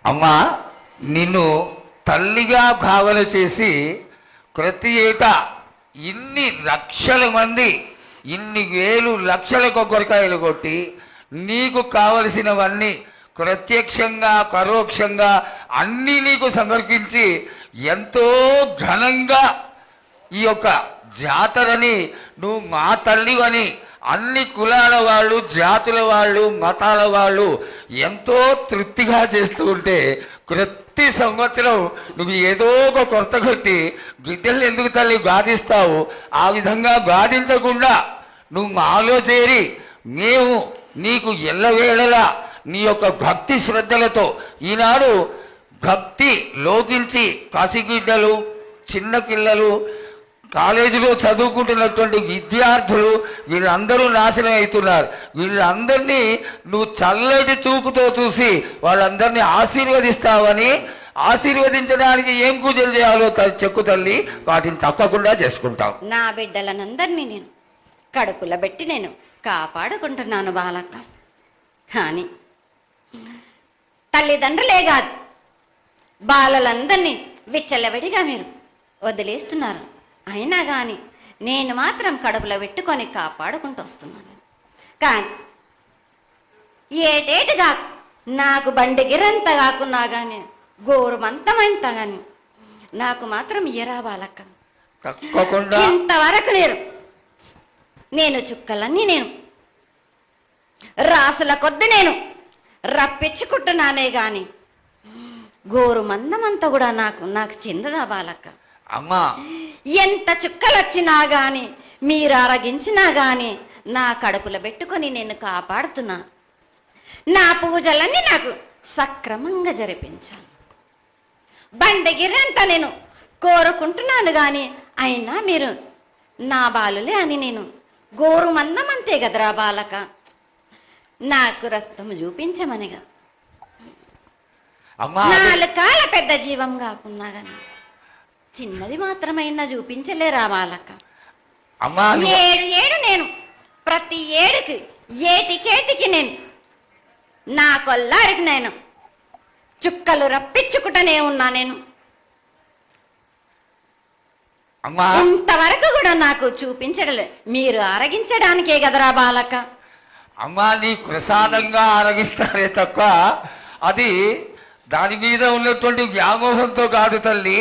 అమ్మా, నిన్ను తల్లిగా భావన చేసి ప్రతి ఏటా ఇన్ని లక్షల మంది ఇన్ని వేలు లక్షల కొబ్బరికాయలు కొట్టి నీకు కావలసినవన్నీ ప్రత్యక్షంగా పరోక్షంగా అన్నీ నీకు సమర్పించి ఎంతో ఘనంగా ఈ యొక్క జాతరని నువ్వు మా తల్లివని అన్ని కులాల వాళ్ళు, జాతుల వాళ్ళు, మతాల వాళ్ళు ఎంతో తృప్తిగా చేస్తూ ఉంటే ప్రతి సంవత్సరం నువ్వు ఏదో ఒక కొత్త కొట్టి బిడ్డలు ఎందుకు తల్లి బాధిస్తావు? ఆ విధంగా బాధించకుండా నువ్వు మాలో చేరి మేము నీకు ఎల్లవేళలా నీ యొక్క భక్తి శ్రద్ధలతో ఈనాడు భక్తి లోకించి కసిగిడ్డలు, చిన్న పిల్లలు, కాలేజీలో చదువుకుంటున్నటువంటి విద్యార్థులు వీళ్ళందరూ నాశనం అవుతున్నారు. వీళ్ళందరినీ నువ్వు చల్లటి చూపుతో చూసి వాళ్ళందరినీ ఆశీర్వదిస్తావని, ఆశీర్వదించడానికి ఏం పూజలు చేయాలో చెక్కు తల్లి, వాటిని తప్పకుండా చేసుకుంటావు. నా బిడ్డలనందరినీ నేను కడుపులో పెట్టి నేను కాపాడుకుంటున్నాను బాలక్క. కానీ తల్లిదండ్రులే కాదు, బాలలందరినీ విచ్చలవిడిగా మీరు వదిలేస్తున్నారు. అయినా కానీ నేను మాత్రం కడుపులో పెట్టుకొని కాపాడుకుంటూ వస్తున్నాను. కానీ ఏటేటుగా నాకు బండి గిరంత కాకున్నా కానీ గోరుమంతమంత కానీ నాకు మాత్రం ఇయ్యరా బాలక్క. ఇంతవరకు నేను చుక్కలన్నీ నేను రాసుల కొద్ది నేను రప్పించుకుంటున్నానే గాని గోరు మందమంతా కూడా నాకు చెందదా బాలక్క. అమ్మా, ఎంత చుక్కలొచ్చినా గాని మీరు అరగించినా గాని నా కడుపులో పెట్టుకొని నేను కాపాడుతున్నా. నా పూజలన్నీ నాకు సక్రమంగా జరిపించాలి. బండగిరంతా నేను కోరుకుంటున్నాను గాని అయినా మీరు నా బాలులే అని నేను గోరు మందమంతే కదరా బాలక. నాకు రక్తం చూపించమనిగా నాలుగు కాల పెద్ద జీవం కాకున్నా గాని చిన్నది మాత్రమైనా చూపించలేరా బాలక. ఏడు నేను ప్రతి ఏడుకి ఏటికేటికి నేను నా కొల్లారికి నేను చుక్కలు రప్పించుకుంటూనే ఉన్నా. నేను ఇంతవరకు కూడా నాకు చూపించడలే, మీరు ఆరగించడానికే కదరా బాలక. అమ్మా, నీ ప్రసాదంగా ఆరగిస్తారే తప్ప అది దాని మీద ఉన్నటువంటి వ్యామోహంతో కాదు తల్లి.